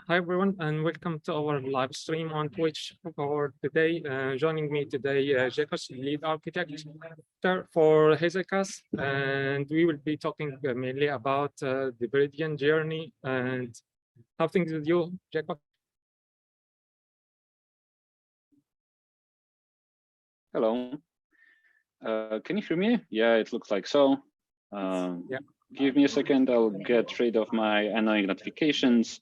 Hi everyone, and welcome to our live stream on Twitch for today. Joining me today, Grzegorz, lead architect for Hazelcast, and we will be talking mainly about the Viridian journey and how things with you, Grzegorz. Hello. Can you hear me? Yeah, it looks like so. Yeah. Give me a second, I'll get rid of my annoying notifications,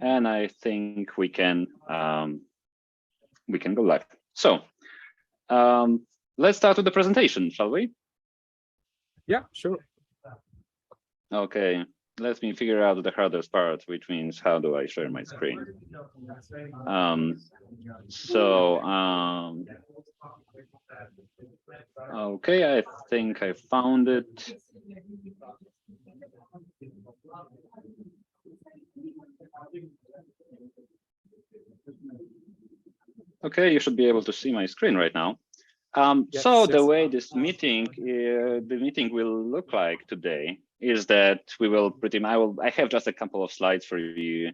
and I think we can go live. So let's start with the presentation, shall we? Yeah, sure. Okay, let me figure out the hardest part, which means how do I share my screen? Okay, I think I found it. Okay, you should be able to see my screen right now. So the way this meeting, the meeting will look like today is that we will I have just a couple of slides for you,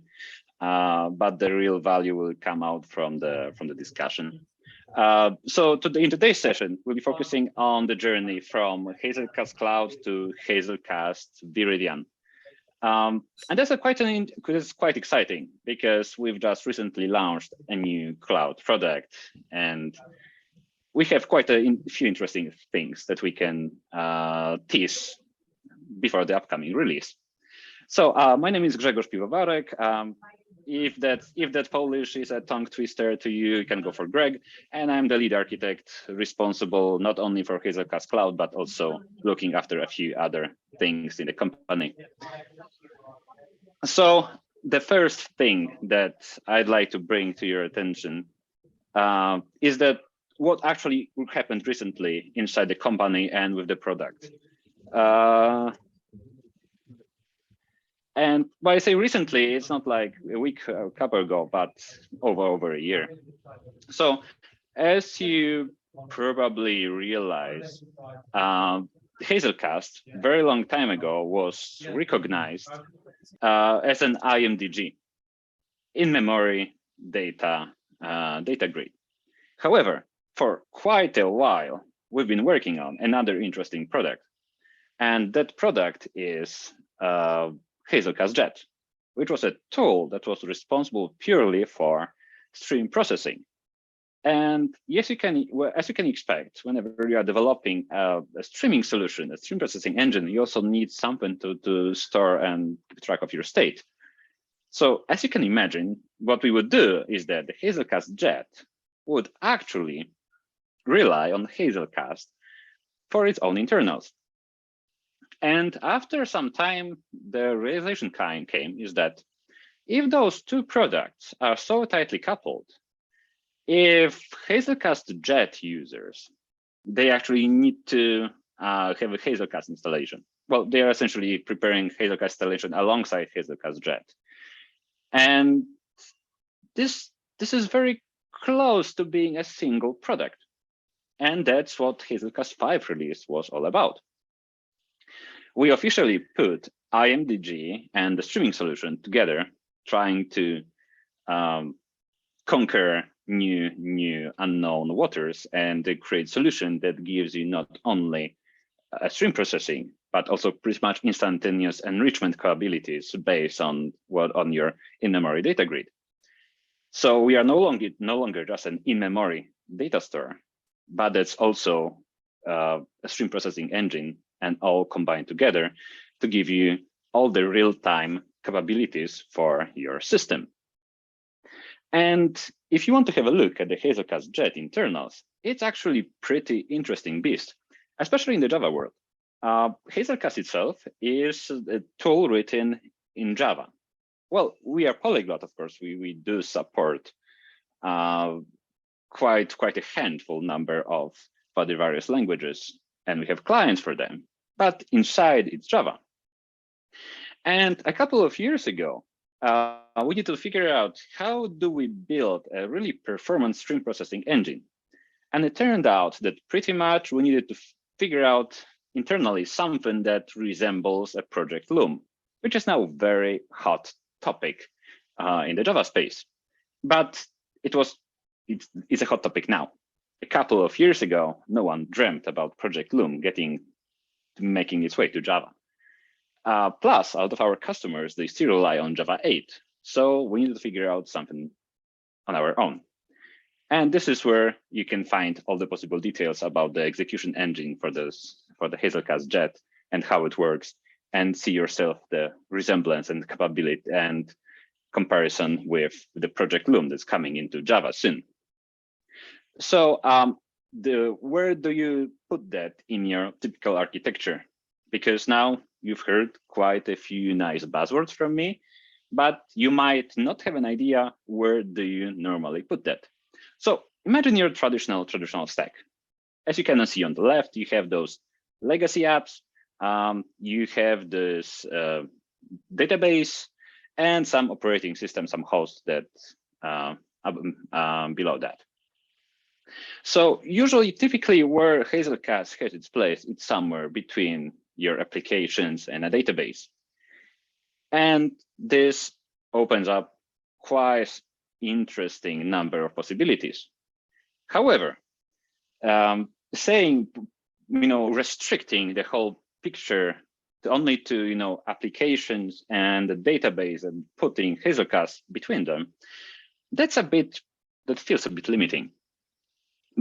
but the real value will come out from the discussion. So in today's session, we'll be focusing on the journey from Hazelcast Cloud to Hazelcast Viridian. And that's quite exciting because we've just recently launched a new cloud product, and we have quite a few interesting things that we can tease before the upcoming release. So my name is Grzegorz Piwowarek. If that Polish is a tongue twister to you, you can go for Greg. And I'm the lead architect responsible not only for Hazelcast Cloud, but also looking after a few other things in the company. So the first thing that I'd like to bring to your attention is that what actually happened recently inside the company and with the product. And when I say recently, it's not like a week or a couple ago, but over a year. So as you probably realize, Hazelcast very long time ago was recognized as an IMDG, in-memory data grid. However, for quite a while, we've been working on another interesting product, and that product is Hazelcast Jet, which was a tool that was responsible purely for stream processing. And yes, as you can expect, whenever you are developing a streaming solution, a stream processing engine, you also need something to store and keep track of your state. So as you can imagine, what we would do is that the Hazelcast Jet would actually rely on Hazelcast for its own internals. And after some time, the realization came is that if those two products are so tightly coupled, if Hazelcast Jet users, they actually need to have a Hazelcast installation. Well, they are essentially preparing Hazelcast installation alongside Hazelcast Jet. And this is very close to being a single product. And that's what Hazelcast 5 release was all about. We officially put IMDG and the streaming solution together, trying to conquer new unknown waters and create solution that gives you not only stream processing, but also pretty much instantaneous enrichment capabilities based on your in-memory data grid. So we are no longer just an in-memory data store, but it's also a stream processing engine, and all combined together to give you all the real-time capabilities for your system. And if you want to have a look at the Hazelcast Jet internals, it's actually pretty interesting beast, especially in the Java world. Hazelcast itself is a tool written in Java. Well, we are polyglot, of course. We do support quite a handful number of the various languages, and we have clients for them. But inside it's Java. And a couple of years ago, we need to figure out how do we build a really performant stream processing engine. And it turned out that pretty much we needed to figure out internally something that resembles a Project Loom, which is now a very hot topic in the Java space, but it's a hot topic now. A couple of years ago, no one dreamt about Project Loom making its way to Java. Plus, out of our customers, they still rely on Java 8. So we need to figure out something on our own. And this is where you can find all the possible details about the execution engine for the Hazelcast Jet and how it works, and see yourself the resemblance and capability and comparison with the Project Loom that's coming into Java soon. So where do you put that in your typical architecture? Because now you've heard quite a few nice buzzwords from me, but you might not have an idea where do you normally put that. So imagine your traditional stack. As you can see on the left, you have those legacy apps, you have this database, and some operating system, some hosts that below that. So usually, typically where Hazelcast has its place, it's somewhere between your applications and a database. And this opens up quite interesting number of possibilities. However, restricting the whole picture only to applications and the database and putting Hazelcast between them, that feels a bit limiting.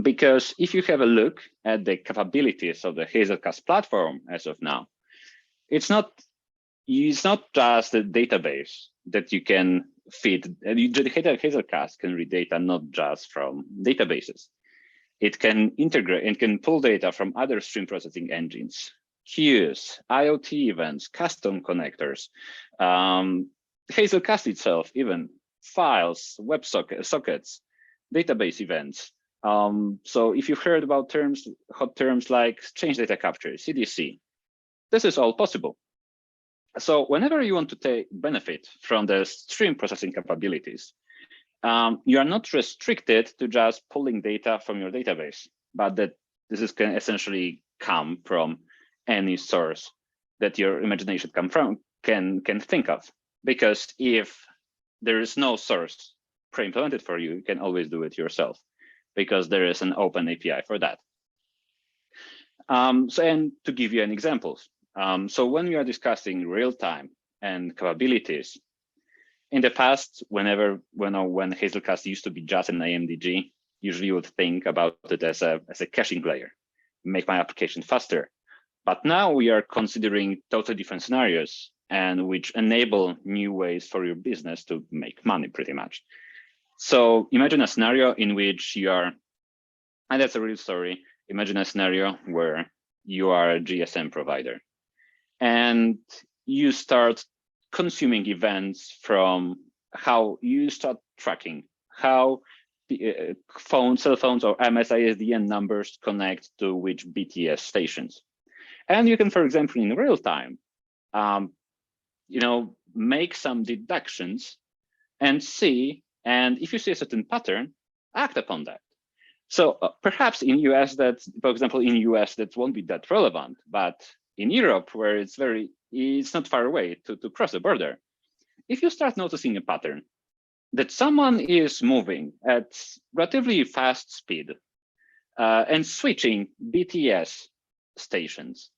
Because if you have a look at the capabilities of the Hazelcast platform as of now, it's not just a database that you can feed. Hazelcast can read data not just from databases. It can integrate and can pull data from other stream processing engines, queues, IoT events, custom connectors, Hazelcast itself, even files, WebSockets, database events. So if you've heard about hot terms like change data capture, CDC, this is all possible. So whenever you want to take benefit from the stream processing capabilities, you are not restricted to just pulling data from your database, but that can essentially come from any source that your imagination can think of. Because if there is no source pre-implemented for you, you can always do it yourself, because there is an open API for that. And to give you an example, so when we are discussing real-time and capabilities, in the past, when Hazelcast used to be just an IMDG, usually you would think about it as a caching layer, make my application faster. But now we are considering totally different scenarios, and which enable new ways for your business to make money, pretty much. So imagine a scenario in which you are, and that's a real story, imagine a scenario where you are a GSM provider and you start consuming events from how you start tracking how cell phones or MSISDN numbers connect to which BTS stations. And you can, for example, in real time, make some deductions and see, and if you see a certain pattern, act upon that. So perhaps in US, for example, in US, that won't be that relevant, but in Europe, where it's not far away to cross the border, if you start noticing a pattern that someone is moving at relatively fast speed and switching BTS stations,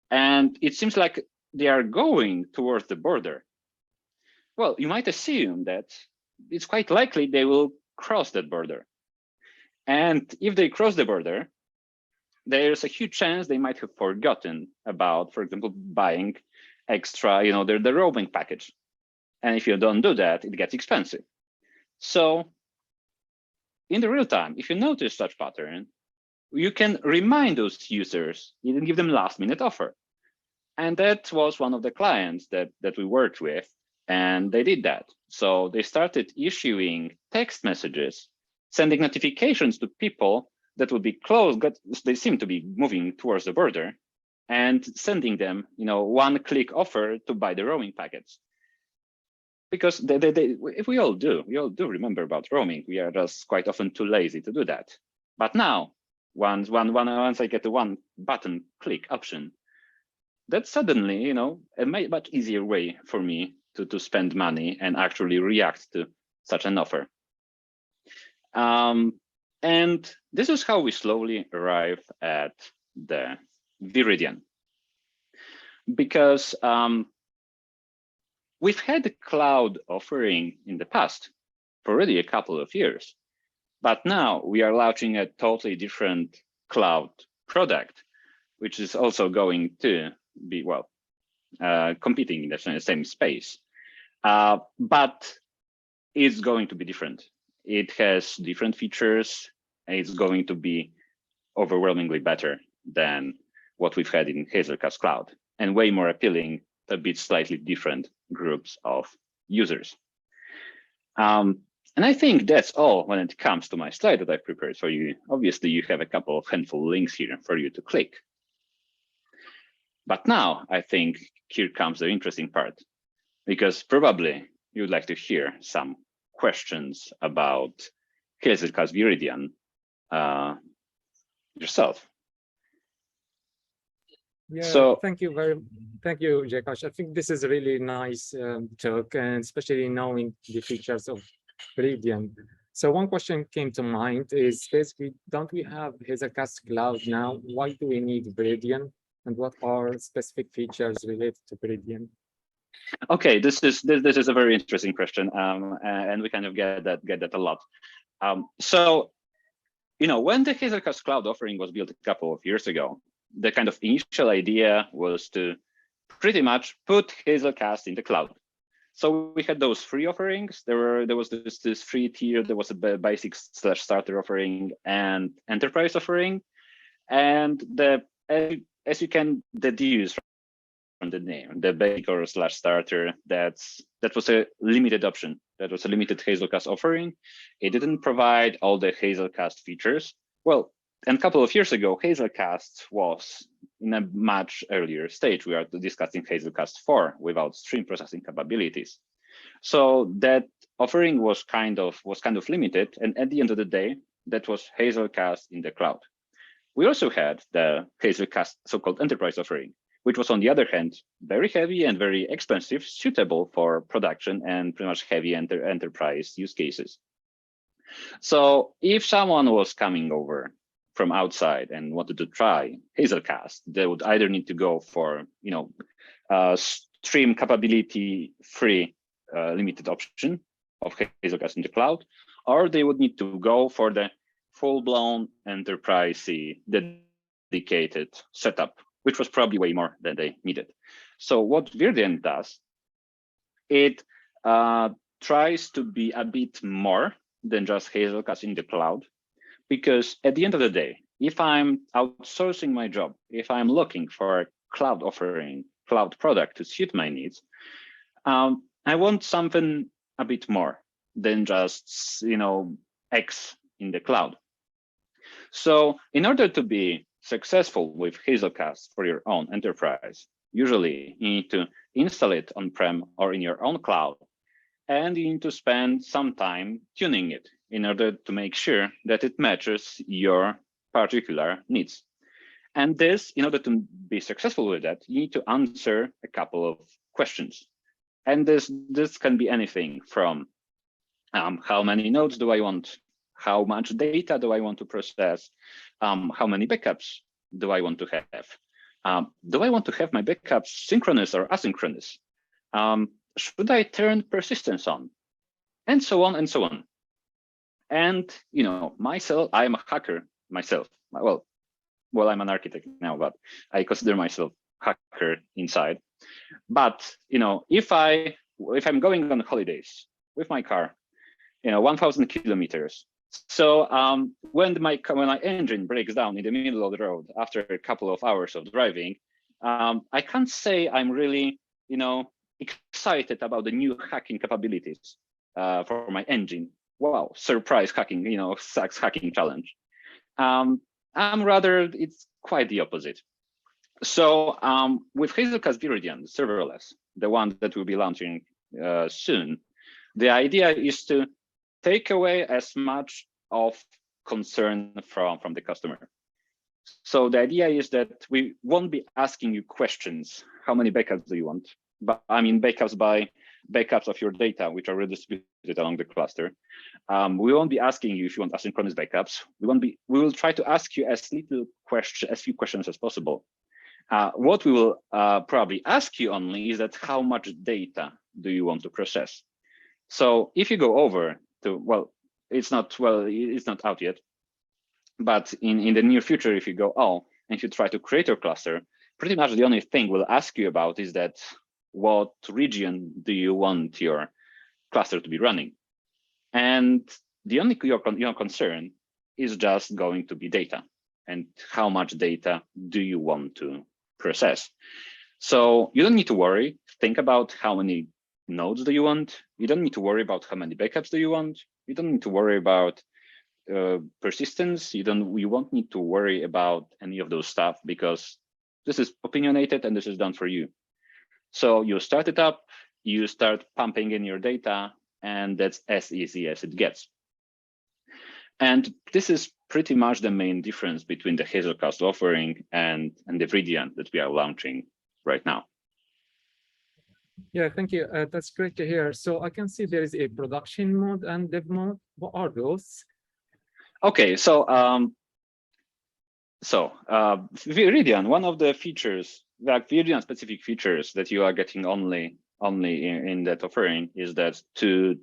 and it seems like they are going towards the border, well, you might assume that it's quite likely they will cross that border. And if they cross the border, there's a huge chance they might have forgotten about, for example, buying extra, the roaming package. And if you don't do that, it gets expensive. So in the real time, if you notice such pattern, you can remind those users, you can give them last minute offer. And that was one of the clients that we worked with, and they did that. So they started issuing text messages, sending notifications to people that would be close, they seem to be moving towards the border, and sending them, one-click offer to buy the roaming packets. Because if we all do remember about roaming, we are just quite often too lazy to do that. But now, once I get the one button click option, that's suddenly, a much easier way for me to spend money and actually react to such an offer. And this is how we slowly arrive at the Viridian. Because we've had a cloud offering in the past for already a couple of years, but now we are launching a totally different cloud product, which is also going to be, well, competing in the same space. But it's going to be different. It has different features. It's going to be overwhelmingly better than what we've had in Hazelcast Cloud, and way more appealing to a bit slightly different groups of users. And I think that's all when it comes to my slide that I've prepared for you. Obviously, you have a couple of handful links here for you to click. But now I think here comes the interesting part, because probably you'd like to hear some questions about Hazelcast Viridian yourself. Yeah, so thank you, Grzegorz. I think this is a really nice talk, and especially knowing the features of Viridian. So one question came to mind is basically, don't we have Hazelcast Cloud now? Why do we need Viridian? And what are specific features related to Viridian? Okay, this is a very interesting question, and we kind of get that a lot. So, when the Hazelcast Cloud offering was built a couple of years ago, the kind of initial idea was to pretty much put Hazelcast in the cloud. So we had those free offerings. There was this free tier. There was a basic/starter offering and enterprise offering, and as you can deduce from the name, the basic or /starter, that was a limited option. That was a limited Hazelcast offering. It didn't provide all the Hazelcast features. Well, and a couple of years ago, Hazelcast was in a much earlier stage. We are discussing Hazelcast 4 without stream processing capabilities. So that offering was kind of limited. And at the end of the day, that was Hazelcast in the cloud. We also had the Hazelcast so-called enterprise offering, which was on the other hand, very heavy and very expensive, suitable for production and pretty much heavy enterprise use cases. So if someone was coming over from outside and wanted to try Hazelcast, they would either need to go for stream capability free limited option of Hazelcast in the cloud, or they would need to go for the full-blown enterprise dedicated setup, which was probably way more than they needed. So what Viridian does, it tries to be a bit more than just Hazelcast in the cloud. Because at the end of the day, if I'm outsourcing my job, if I'm looking for a cloud offering, cloud product to suit my needs, I want something a bit more than just X in the cloud. So in order to be successful with Hazelcast for your own enterprise, usually you need to install it on-prem or in your own cloud, and you need to spend some time tuning it in order to make sure that it matches your particular needs. And this, in order to be successful with that, you need to answer a couple of questions. And this can be anything from how many nodes do I want? How much data do I want to process? How many backups do I want to have? Do I want to have my backups synchronous or asynchronous? Should I turn persistence on? And so on and so on. And myself, I'm a hacker myself. Well, I'm an architect now, but I consider myself hacker inside. But if I'm going on holidays with my car, 1,000 kilometers. So when my engine breaks down in the middle of the road after a couple of hours of driving, I can't say I'm really excited about the new hacking capabilities for my engine. Wow, surprise hacking, sucks hacking challenge. I'm rather, it's quite the opposite. So with Hazelcast Viridian, serverless, the one that will be launching soon, the idea is to take away as much of concern from the customer. So the idea is that we won't be asking you questions. How many backups do you want? But I mean backups by backups of your data, which are redistributed along the cluster. We won't be asking you if you want asynchronous backups. We will try to ask you as few questions as possible. What we will probably ask you only is that how much data do you want to process? So if you go over to, well, it's not out yet, but in the near future, if you go, and you try to create your cluster, pretty much the only thing we'll ask you about is that what region do you want your cluster to be running? And the only your concern is just going to be data, and how much data do you want to process? So you don't need to worry. Think about how many nodes do you want. You don't need to worry about how many backups do you want. You don't need to worry about persistence. You won't need to worry about any of those stuff, because this is opinionated and this is done for you. So you start it up, you start pumping in your data, and that's as easy as it gets. And this is pretty much the main difference between the Hazelcast offering and the Viridian that we are launching right now. Yeah, thank you. That's great to hear. So I can see there is a production mode and dev mode. What are those? Okay, so Viridian, one of the features, like Viridian specific features that you are getting only in that offering, is that 2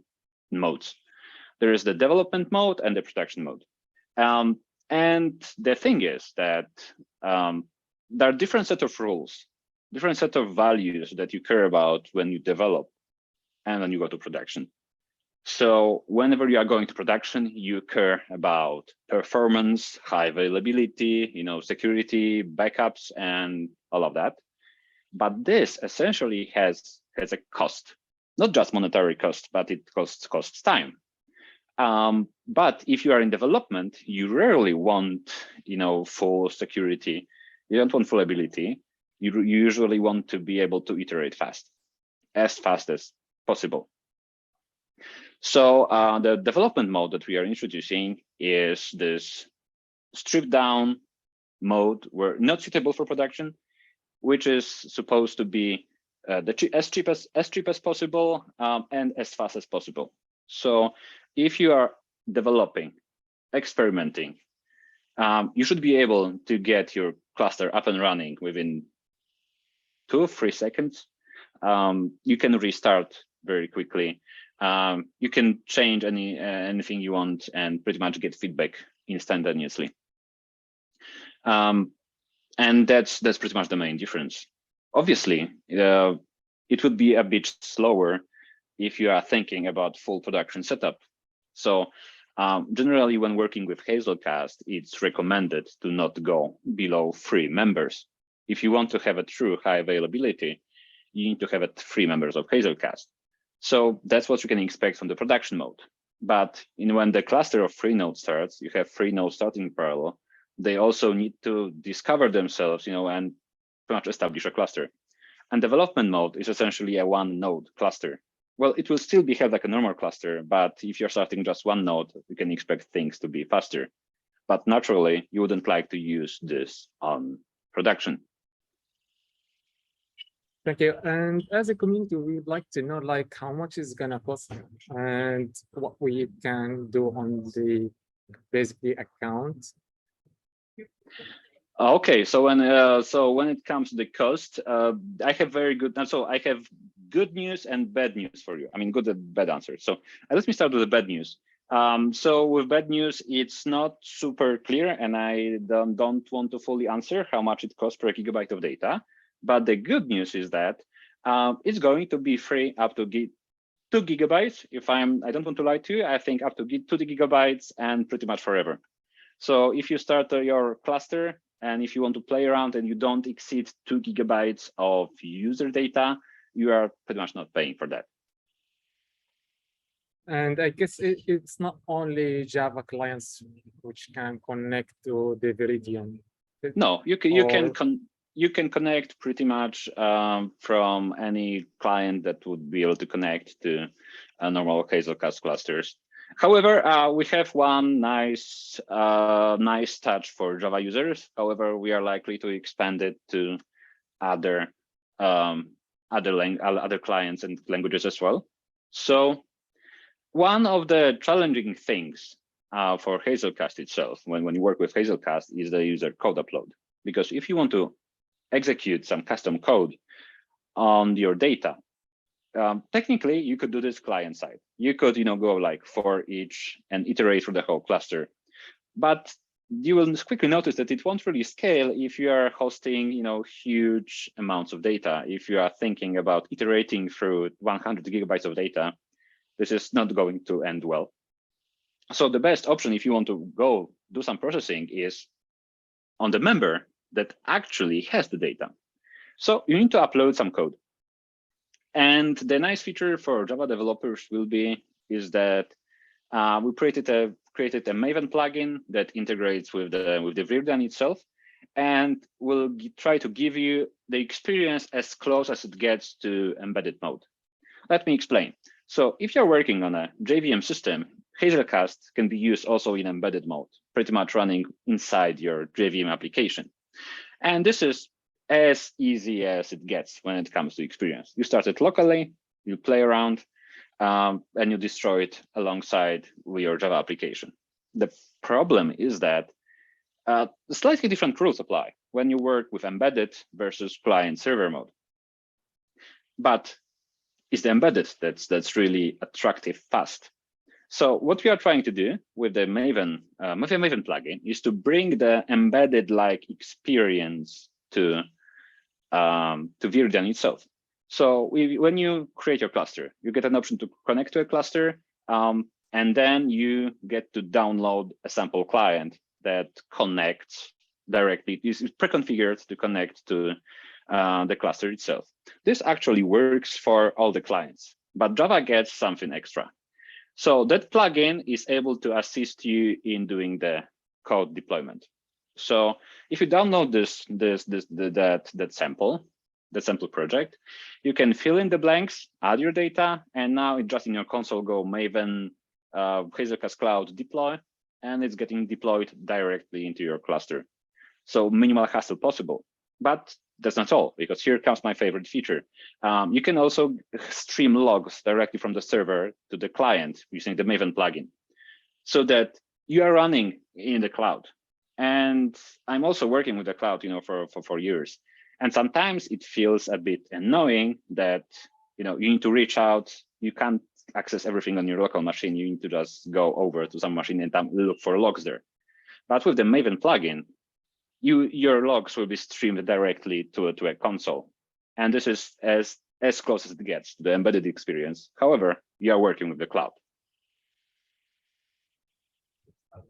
modes. There is the development mode and the production mode. And the thing is that there are different set of rules, different set of values that you care about when you develop and when you go to production. So whenever you are going to production, you care about performance, high availability, security, backups, and all of that. But this essentially has a cost, not just monetary cost, but it costs time. But if you are in development, you rarely want, full security. You don't want full ability. You usually want to be able to iterate as fast as possible. So the development mode that we are introducing is this stripped down mode, where not suitable for production, which is supposed to be as cheap as possible and as fast as possible. So if you are developing, experimenting, you should be able to get your cluster up and running within 2 or 3 seconds. You can restart very quickly. You can change anything you want and pretty much get feedback instantaneously. And that's pretty much the main difference. Obviously, it would be a bit slower if you are thinking about full production setup. So generally, when working with Hazelcast, it's recommended to not go below 3 members. If you want to have a true high availability, you need to have 3 members of Hazelcast. So that's what you can expect from the production mode. But when the cluster of 3 nodes starts, you have 3 nodes starting in parallel. They also need to discover themselves, and pretty much establish a cluster. And development mode is essentially a 1 node cluster. Well, it will still behave like a normal cluster, but if you're starting just 1 node, you can expect things to be faster. But naturally, you wouldn't like to use this on production. Thank you. And as a community, we would like to know how much is gonna cost and what we can do on the basically account. Okay, so when it comes to the cost, I have good news and bad news for you. I mean, good and bad answers. So let me start with the bad news. So with bad news, it's not super clear, and I don't want to fully answer how much it costs per gigabyte of data. But the good news is that it's going to be free up to 2 gigabytes. I don't want to lie to you, I think up to 2 gigabytes and pretty much forever. So if you start your cluster and if you want to play around and you don't exceed 2 gigabytes of user data, you are pretty much not paying for that. And I guess it's not only Java clients which can connect to the Viridian. No, you can connect pretty much from any client that would be able to connect to normal Hazelcast clusters. However, we have one nice touch for Java users. However, we are likely to expand it to other other clients and languages as well. So one of the challenging things for Hazelcast itself, when you work with Hazelcast, is the user code upload. Because if you want to execute some custom code on your data, technically you could do this client side. You could, go like for each and iterate through the whole cluster. But you will quickly notice that it won't really scale if you are hosting, huge amounts of data. If you are thinking about iterating through 100 gigabytes of data, this is not going to end well. So the best option if you want to go do some processing is on the member that actually has the data. So you need to upload some code. And the nice feature for Java developers is that we created a Maven plugin that integrates with the Viridian itself, and will try to give you the experience as close as it gets to embedded mode. Let me explain. So if you're working on a JVM system, Hazelcast can be used also in embedded mode, pretty much running inside your JVM application. And this is as easy as it gets when it comes to experience. You start it locally, you play around, and you destroy it alongside with your Java application. The problem is that slightly different rules apply when you work with embedded versus client server mode. But it's the embedded that's really attractive fast. So what we are trying to do with the Maven plugin is to bring the embedded-like experience to Viridian itself. So when you create your cluster, you get an option to connect to a cluster, and then you get to download a sample client that connects directly. Is pre-configured to connect to the cluster itself. This actually works for all the clients, but Java gets something extra. So that plugin is able to assist you in doing the code deployment. So if you download that sample project, you can fill in the blanks, add your data, and now it just in your console go Maven Hazelcast Cloud deploy, and it's getting deployed directly into your cluster. So minimal hassle possible. But that's not all, because here comes my favorite feature. You can also stream logs directly from the server to the client using the Maven plugin, so that you are running in the cloud. And I'm also working with the cloud, for years. And sometimes it feels a bit annoying that, you need to reach out. You can't access everything on your local machine. You need to just go over to some machine and look for logs there. But with the Maven plugin, your logs will be streamed directly to a console. And this is as close as it gets to the embedded experience. However, you are working with the cloud.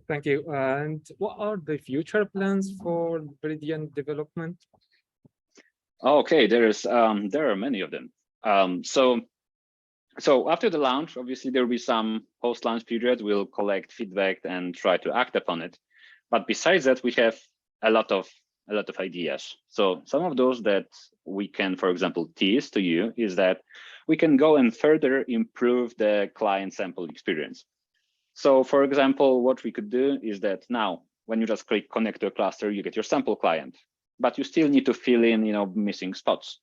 Thank you. And what are the future plans for Viridian development? Okay, there are many of them. So after the launch, obviously there will be some post-launch period. We'll collect feedback and try to act upon it. But besides that, we have a lot of ideas. So some of those that we can, for example, tease to you is that we can go and further improve the client sample experience. So for example, what we could do is that now when you just click connect to a cluster, you get your sample client, but you still need to fill in, missing spots.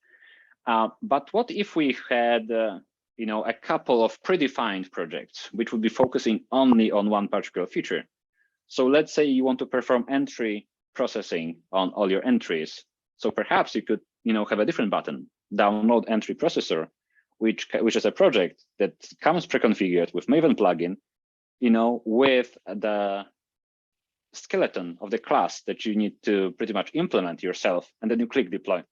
But what if we had, a couple of predefined projects, which would be focusing only on one particular feature? So let's say you want to perform entry processing on all your entries. So perhaps you could, have a different button, download entry processor, which is a project that comes pre-configured with Maven plugin, with the skeleton of the class that you need to pretty much implement yourself, and then you click deploy.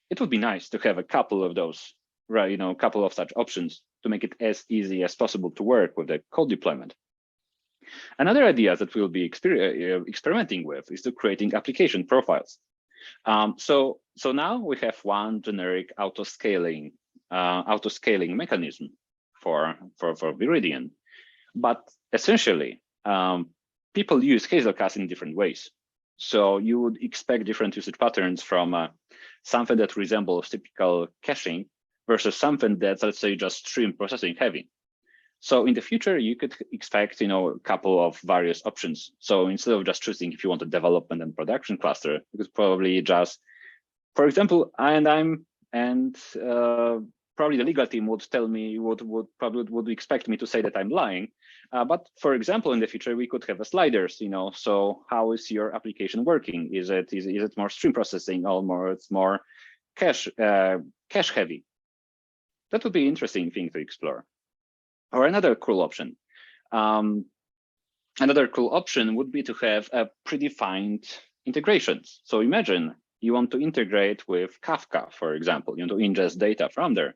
It would be nice to have a couple of those, right? A couple of such options to make it as easy as possible to work with the code deployment. Another idea that we'll be experimenting with is to creating application profiles. So now we have one generic auto-scaling mechanism for Viridian, but essentially people use Hazelcast in different ways. So you would expect different usage patterns from something that resembles typical caching versus something that's, let's say, just stream processing heavy. So in the future, you could expect, a couple of various options. So instead of just choosing if you want a development and production cluster, you could probably just, for example, and I'm and probably the legal team would tell me would expect me to say that I'm lying. But for example, in the future, we could have a sliders, so how is your application working? Is it more stream processing or it's more cache heavy? That would be an interesting thing to explore. Or another cool option. Another cool option would be to have a predefined integrations. So imagine you want to integrate with Kafka, for example, you want to ingest data from there.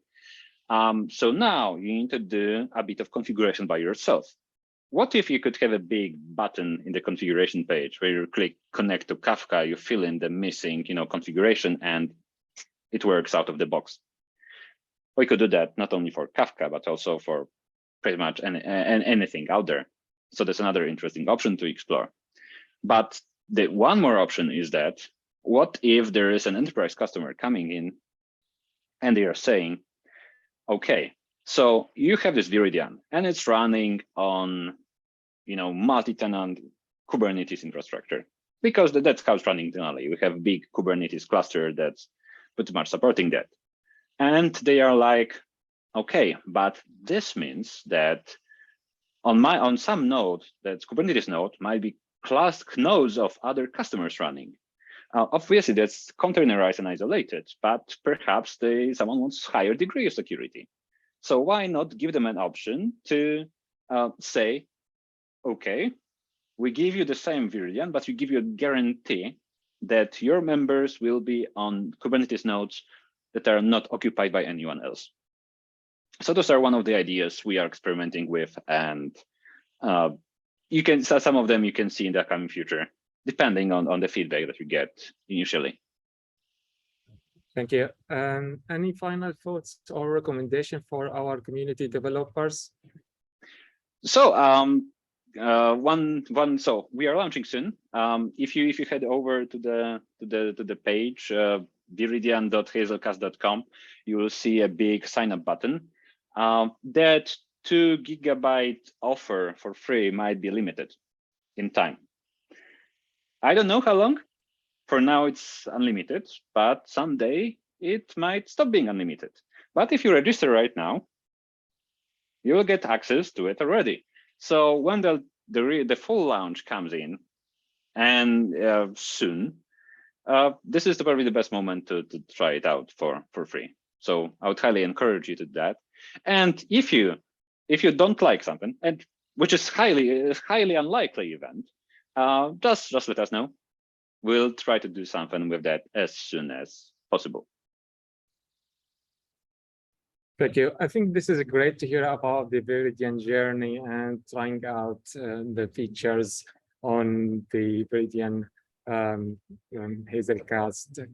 So now you need to do a bit of configuration by yourself. What if you could have a big button in the configuration page where you click connect to Kafka, you fill in the missing, configuration, and it works out of the box. We could do that not only for Kafka, but also for pretty much anything out there. So that's another interesting option to explore. But the one more option is that what if there is an enterprise customer coming in and they are saying, okay, so you have this Viridian and it's running on, multi-tenant Kubernetes infrastructure, because that's how it's running internally. We have a big Kubernetes cluster that's pretty much supporting that. And they are like, okay, but this means that on some node, that's Kubernetes node, might be class nodes of other customers running. Obviously, that's containerized and isolated, but perhaps someone wants higher degree of security. So why not give them an option to say, okay, we give you the same Viridian, but we give you a guarantee that your members will be on Kubernetes nodes that are not occupied by anyone else. So those are one of the ideas we are experimenting with, and some of them you can see in the coming future, depending on the feedback that you get initially. Thank you. Any final thoughts or recommendation for our community developers? So so we are launching soon. If you head over to the page viridian.hazelcast.com, you will see a big sign up button. That 2 GB offer for free might be limited in time. I don't know how long. For now, it's unlimited, but someday it might stop being unlimited. But if you register right now, you will get access to it already. So when the full launch comes in, and soon, this is probably the best moment to try it out for free. So I would highly encourage you to do that. And if you don't like something, and which is highly unlikely event, just let us know. We'll try to do something with that as soon as possible. Thank you. I think this is great to hear about the Viridian journey and trying out the features on the Viridian Hazelcast.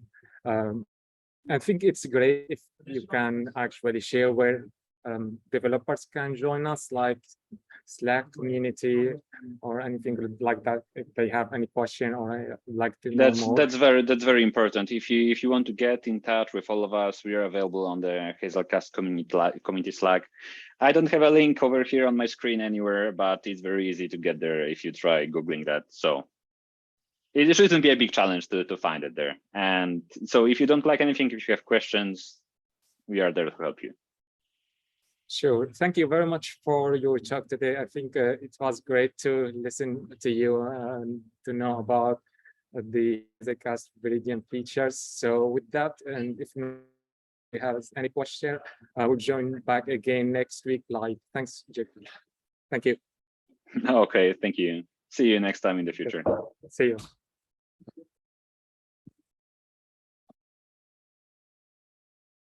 I think it's great if you can actually share where developers can join us, like Slack community or anything like that, if they have any question or like to know more. That's very important. If you want to get in touch with all of us, we are available on the Hazelcast community Slack. I don't have a link over here on my screen anywhere, but it's very easy to get there if you try Googling that. So it shouldn't be a big challenge to find it there. And so if you don't like anything, if you have questions, we are there to help you. Sure. Thank you very much for your talk today. I think it was great to listen to you and to know about the Hazelcast Viridian features. So with that, and if you have any question, I will join back again next week live. Thanks, Jacob. Thank you. Okay, thank you. See you next time in the future. See you.